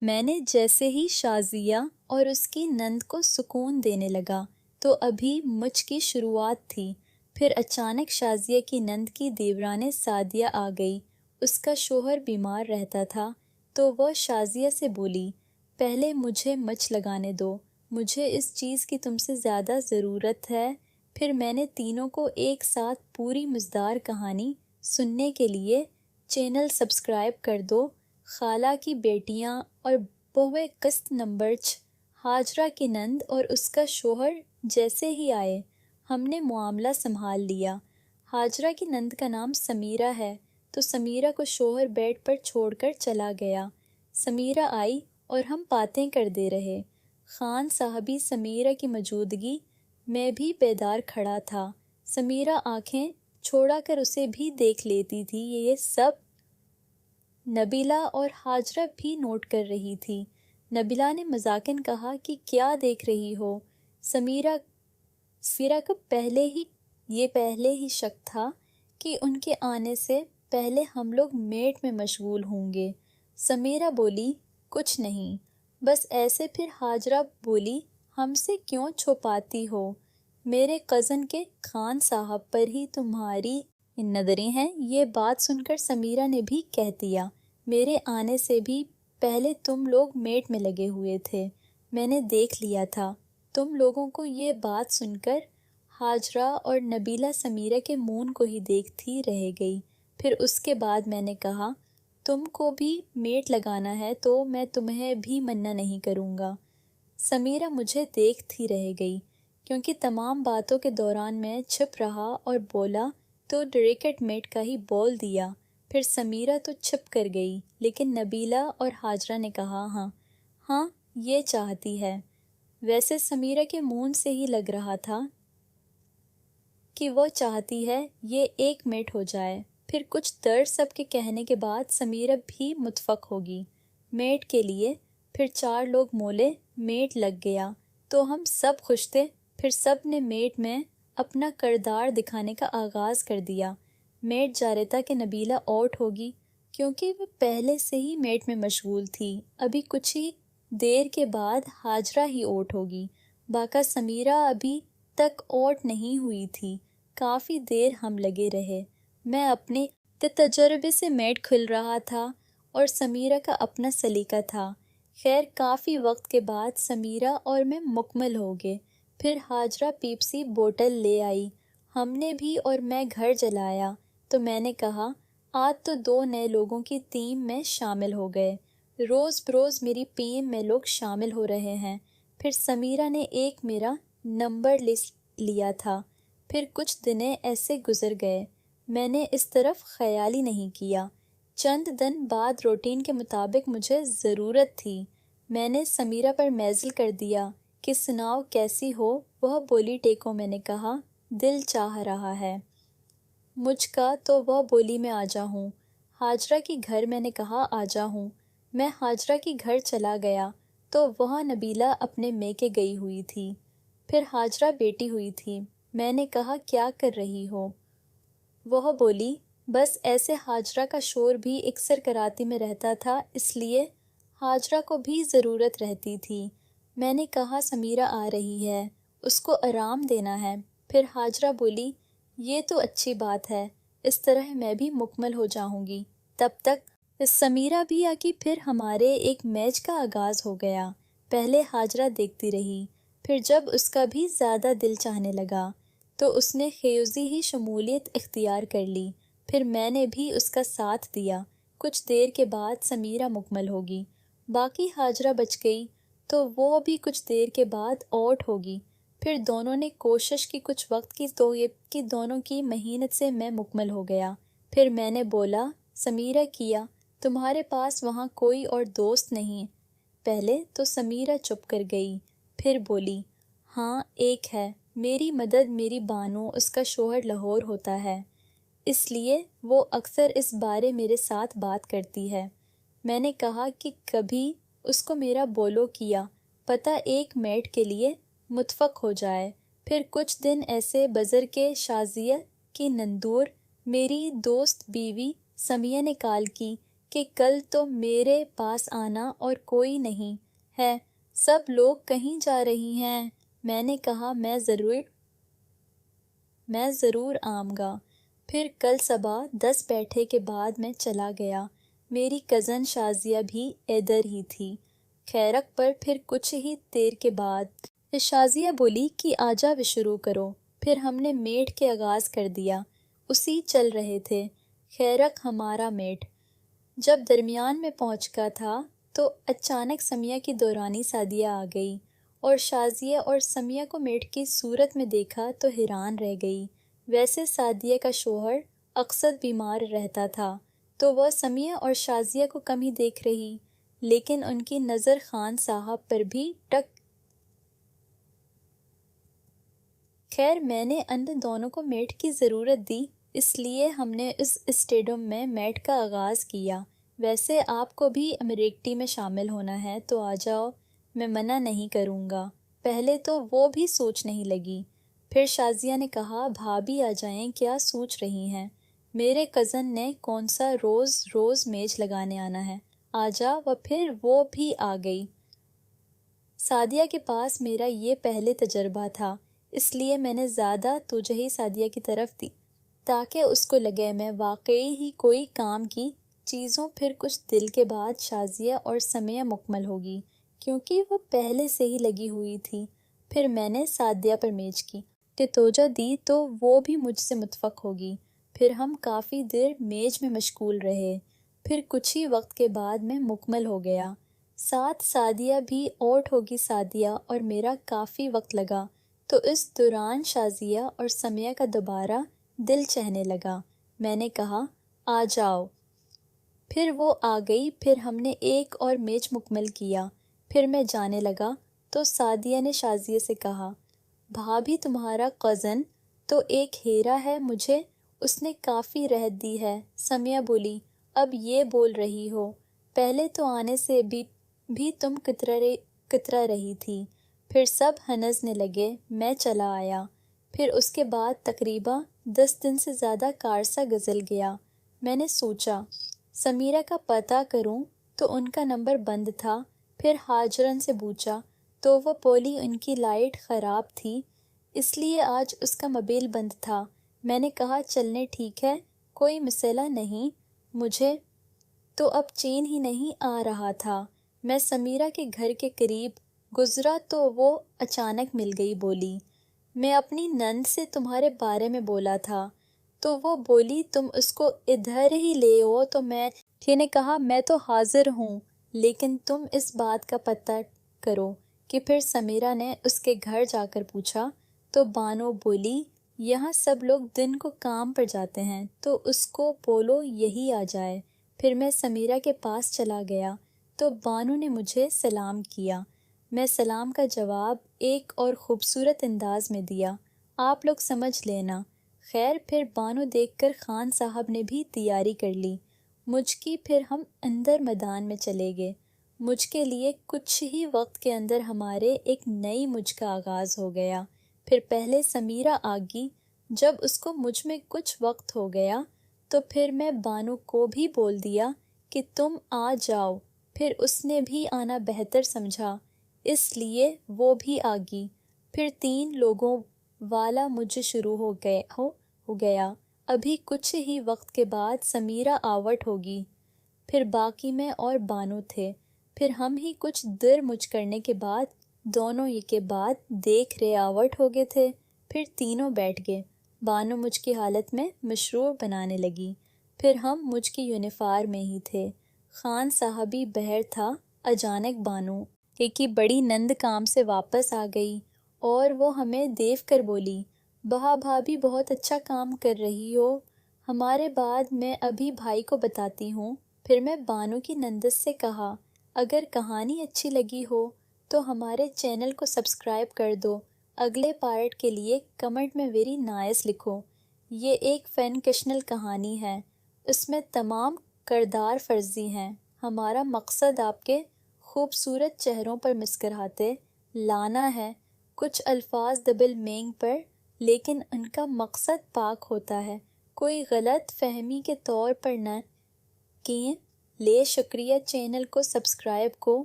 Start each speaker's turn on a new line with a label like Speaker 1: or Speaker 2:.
Speaker 1: میں نے جیسے ہی شازیہ اور اس کی نند کو سکون دینے لگا تو ابھی مجھ کی شروعات تھی، پھر اچانک شازیہ کی نند کی دیورانِ سعدیہ آ گئی۔ اس کا شوہر بیمار رہتا تھا تو وہ شازیہ سے بولی، پہلے مجھے مچ لگانے دو، مجھے اس چیز کی تم سے زیادہ ضرورت ہے۔ پھر میں نے تینوں کو ایک ساتھ پوری مزدار کہانی سننے کے لیے چینل سبسکرائب کر دو۔ خالہ کی بیٹیاں اور بہوئے قسط نمبر 6 ہاجرہ کی نند اور اس کا شوہر جیسے ہی آئے ہم نے معاملہ سنبھال لیا۔ ہاجرہ کی نند کا نام سمیرہ ہے تو سمیرہ کو شوہر بیڈ پر چھوڑ کر چلا گیا۔ سمیرہ آئی اور ہم باتیں کر دے رہے۔ خان صاحبی سمیرہ کی موجودگی میں بھی بیدار کھڑا تھا۔ سمیرہ آنکھیں چھوڑا کر اسے بھی دیکھ لیتی تھی۔ یہ سب نبیلہ اور ہاجرہ بھی نوٹ کر رہی تھی۔ نبیلہ نے مذاقاً کہا کہ کیا دیکھ رہی ہو؟ سمیرہ کو پہلے ہی شک تھا کہ ان کے آنے سے پہلے ہم لوگ میٹ میں مشغول ہوں گے۔ سمیرہ بولی، کچھ نہیں، بس ایسے۔ پھر ہاجرہ بولی، ہم سے کیوں چھپاتی ہو؟ میرے کزن کے خان صاحب پر ہی تمہاری نظریں ہیں۔ یہ بات سن کر سمیرہ نے بھی کہہ دیا، میرے آنے سے بھی پہلے تم لوگ میٹ میں لگے ہوئے تھے، میں نے دیکھ لیا تھا تم لوگوں کو۔ یہ بات سن کر ہاجرہ اور نبیلہ سمیرہ کے منہ کو ہی دیکھتی رہ گئی۔ پھر اس کے بعد میں نے کہا، تم کو بھی میٹ لگانا ہے تو میں تمہیں بھی منع نہیں کروں گا۔ سمیرہ مجھے دیکھتی رہ گئی کیونکہ تمام باتوں کے دوران میں چھپ رہا اور بولا تو ڈائریکٹ میٹ کا ہی بول دیا۔ پھر سمیرہ تو چھپ کر گئی، لیکن نبیلہ اور ہاجرہ نے کہا، ہاں یہ چاہتی ہے۔ ویسے سمیرہ کے منہ سے ہی لگ رہا تھا کہ وہ چاہتی ہے یہ ایک میٹ ہو جائے۔ پھر کچھ دیر سب کے کہنے کے بعد سمیرہ بھی متفق ہوگی میٹ کے لیے۔ پھر 4 لوگ مولے، میٹ لگ گیا تو ہم سب خوش تھے۔ پھر سب نے میٹ میں اپنا کردار دکھانے کا آغاز کر دیا۔ میٹ جا رہا کہ نبیلہ آؤٹ ہوگی کیونکہ وہ پہلے سے ہی میٹ میں مشغول تھی۔ ابھی کچھ ہی دیر کے بعد ہاجرہ ہی آؤٹ ہوگی۔ باقی سمیرہ ابھی تک آؤٹ نہیں ہوئی تھی۔ کافی دیر ہم لگے رہے۔ میں اپنے تجربے سے میٹ کھل رہا تھا اور سمیرہ کا اپنا سلیقہ تھا۔ خیر کافی وقت کے بعد سمیرہ اور میں مکمل ہو گئے۔ پھر ہاجرہ پیپسی بوتل لے آئی، ہم نے بھی اور میں گھر جلایا تو میں نے کہا، آج تو 2 نئے لوگوں کی ٹیم میں شامل ہو گئے۔ روز بروز میری ٹیم میں لوگ شامل ہو رہے ہیں۔ پھر سمیرہ نے ایک میرا نمبر لیا تھا۔ پھر کچھ دن ایسے گزر گئے، میں نے اس طرف خیال ہی نہیں کیا۔ چند دن بعد روٹین کے مطابق مجھے ضرورت تھی، میں نے سمیرہ پر میسج کر دیا کہ سناؤ کیسی ہو؟ وہ بولی ٹیکو۔ میں نے کہا، دل چاہ رہا ہے مجھ کا تو وہ بولی میں آجا ہوں۔ ہاجرہ کی گھر؟ میں نے کہا آجا ہوں۔ میں ہاجرہ کی گھر چلا گیا تو وہاں نبیلہ اپنے میکے گئی ہوئی تھی۔ پھر ہاجرہ بیٹی ہوئی تھی۔ میں نے کہا کیا کر رہی ہو؟ وہ بولی بس ایسے۔ ہاجرہ کا شوہر بھی اکثر کراتی میں رہتا تھا اس لیے ہاجرہ کو بھی ضرورت رہتی تھی۔ میں نے کہا سمیرہ آ رہی ہے، اس کو آرام دینا ہے۔ پھر ہاجرہ بولی یہ تو اچھی بات ہے، اس طرح میں بھی مکمل ہو جاؤں گی۔ تب تک سمیرہ بھی آ گئی۔ پھر ہمارے ایک میچ کا آغاز ہو گیا۔ پہلے ہاجرہ دیکھتی رہی، پھر جب اس کا بھی زیادہ دل چاہنے لگا تو اس نے خیوزی ہی شمولیت اختیار کر لی۔ پھر میں نے بھی اس کا ساتھ دیا۔ کچھ دیر کے بعد سمیرہ مکمل ہوگی، باقی ہاجرہ بچ گئی تو وہ بھی کچھ دیر کے بعد آؤٹ ہوگی۔ پھر دونوں نے کوشش کی کچھ وقت کی تو یہ کہ دونوں کی محنت سے میں مکمل ہو گیا۔ پھر میں نے بولا سمیرہ کیا تمہارے پاس وہاں کوئی اور دوست نہیں؟ پہلے تو سمیرہ چپ کر گئی، پھر بولی ہاں ایک ہے، میری مدد میری بانو، اس کا شوہر لاہور ہوتا ہے اس لیے وہ اکثر اس بارے میرے ساتھ بات کرتی ہے۔ میں نے کہا کہ کبھی اس کو میرا بولو کیا پتہ ایک میٹ کے لیے متفق ہو جائے۔ پھر کچھ دن ایسے بزر کے شازیہ کی نندور میری دوست بیوی سمیہ نے کال کی کہ کل تو میرے پاس آنا اور کوئی نہیں ہے، سب لوگ کہیں جا رہی ہیں۔ میں نے کہا میں ضرور آؤں گا۔ پھر کل صبح 10 بیٹھے کے بعد میں چلا گیا۔ میری کزن شازیہ بھی ادھر ہی تھی۔ خیرک پر پھر کچھ ہی دیر کے بعد شازیہ بولی کہ آجا وہ شروع کرو۔ پھر ہم نے میٹ کے آغاز کر دیا۔ اسی چل رہے تھے۔ خیرک ہمارا میٹ جب درمیان میں پہنچ گیا تھا تو اچانک سمیہ کی دورانی سعدیہ آ گئی، اور شازیہ اور سمیہ کو میٹ کی صورت میں دیکھا تو حیران رہ گئی۔ ویسے سعدیہ کا شوہر اکثر بیمار رہتا تھا تو وہ سمیہ اور شازیہ کو کم ہی دیکھ رہی، لیکن ان کی نظر خان صاحب پر بھی خیر میں نے ان دونوں کو میٹ کی ضرورت دی، اس لیے ہم نے اس اسٹیڈیم میں میٹ کا آغاز کیا۔ ویسے آپ کو بھی امریکٹی میں شامل ہونا ہے تو آ جاؤ، میں منع نہیں کروں گا۔ پہلے تو وہ بھی سوچ نہیں لگی، پھر شازیہ نے کہا بھابھی آ جائیں، کیا سوچ رہی ہیں؟ میرے کزن نے کون سا روز میز لگانے آنا ہے، آ جا۔ پھر وہ بھی آ گئی۔ سعدیہ کے پاس میرا یہ پہلے تجربہ تھا، اس لیے میں نے زیادہ توجہ سعدیہ کی طرف دی تاکہ اس کو لگے میں واقعی ہی کوئی کام کی چیزوں۔ پھر کچھ دل کے بعد شازیہ اور سمیہ مکمل ہوگی کیونکہ وہ پہلے سے ہی لگی ہوئی تھی۔ پھر میں نے سعدیہ پر میز کی توجہ دی تو وہ بھی مجھ سے متفق ہوگی۔ پھر ہم کافی دیر میز میں مشغول رہے۔ پھر کچھ ہی وقت کے بعد میں مکمل ہو گیا۔ ساتھ سعدیہ بھی اوٹ ہوگی۔ سعدیہ اور میرا کافی وقت لگا تو اس دوران شازیہ اور سمیہ کا دوبارہ دل چہنے لگا۔ میں نے کہا آ جاؤ، پھر وہ آ گئی۔ پھر ہم نے ایک اور میچ مکمل کیا۔ پھر میں جانے لگا تو سعدیہ نے شازیہ سے کہا بھابھی تمہارا کزن تو ایک ہیرا ہے، مجھے اس نے کافی رہت دی ہے۔ سمیہ بولی اب یہ بول رہی ہو، پہلے تو آنے سے بھی تم کترا رہی تھی۔ پھر سب ہنسنے لگے۔ میں چلا آیا۔ پھر اس کے بعد تقریباً 10 دن سے زیادہ کارسا گزر گیا۔ میں نے سوچا سمیرہ کا پتہ کروں تو ان کا نمبر بند تھا۔ پھر ہاجرن سے پوچھا تو وہ بولی ان کی لائٹ خراب تھی اس لیے آج اس کا موبائل بند تھا۔ میں نے کہا چلنے ٹھیک ہے، کوئی مسئلہ نہیں، مجھے تو اب چین ہی نہیں آ رہا تھا۔ میں سمیرہ کے گھر کے قریب گزرا تو وہ اچانک مل گئی۔ بولی میں اپنی نند سے تمہارے بارے میں بولا تھا تو وہ بولی تم اس کو ادھر ہی لے آؤ، تو میں نے کہا میں تو حاضر ہوں، لیکن تم اس بات کا پتہ کرو کہ پھر سمیرہ نے اس کے گھر جا کر پوچھا تو بانو بولی یہاں سب لوگ دن کو کام پر جاتے ہیں تو اس کو بولو یہی آ جائے۔ پھر میں سمیرہ کے پاس چلا گیا تو بانو نے مجھے سلام کیا۔ میں سلام کا جواب ایک اور خوبصورت انداز میں دیا، آپ لوگ سمجھ لینا۔ خیر پھر بانو دیکھ کر خان صاحب نے بھی تیاری کر لی مجھ کی۔ پھر ہم اندر میدان میں چلے گئے۔ مجھ کے لیے کچھ ہی وقت کے اندر ہمارے ایک نئی مجھ کا آغاز ہو گیا۔ پھر پہلے سمیرہ آگی، جب اس کو مجھ میں کچھ وقت ہو گیا تو پھر میں بانو کو بھی بول دیا کہ تم آ جاؤ۔ پھر اس نے بھی آنا بہتر سمجھا اس لیے وہ بھی آگی۔ پھر 3 لوگوں والا مجھ شروع ہو گیا۔ ابھی کچھ ہی وقت کے بعد سمیرہ آوٹ ہوگی، پھر باقی میں اور بانو تھے۔ پھر ہم ہی کچھ دیر مجھ کرنے کے بعد دونوں یہ کے بعد دیکھ رہے آوٹ ہو گئے تھے۔ پھر تینوں بیٹھ گئے۔ بانو مجھ کی حالت میں مشروع بنانے لگی۔ پھر ہم مجھ کی یونیفارم میں ہی تھے۔ خان صاحبی بہر تھا۔ اچانک بانو کی بڑی نند کام سے واپس آ گئی اور وہ ہمیں دیکھ کر بولی بھابھی بہت اچھا کام کر رہی ہو، ہمارے بعد میں ابھی بھائی کو بتاتی ہوں۔ پھر میں بانو کی نندس سے کہا اگر کہانی اچھی لگی ہو تو ہمارے چینل کو سبسکرائب کر دو، اگلے پارٹ کے لیے کمنٹ میں ویری نائس لکھو۔ یہ ایک فینکشنل کہانی ہے، اس میں تمام کردار فرضی ہیں۔ ہمارا مقصد آپ کے خوبصورت چہروں پر مسکراہٹیں لانا ہے، کچھ الفاظ ڈبل مینگ پر، لیکن ان کا مقصد پاک ہوتا ہے، کوئی غلط فہمی کے طور پر نہ کہیں۔ لے شکریہ چینل کو سبسکرائب کو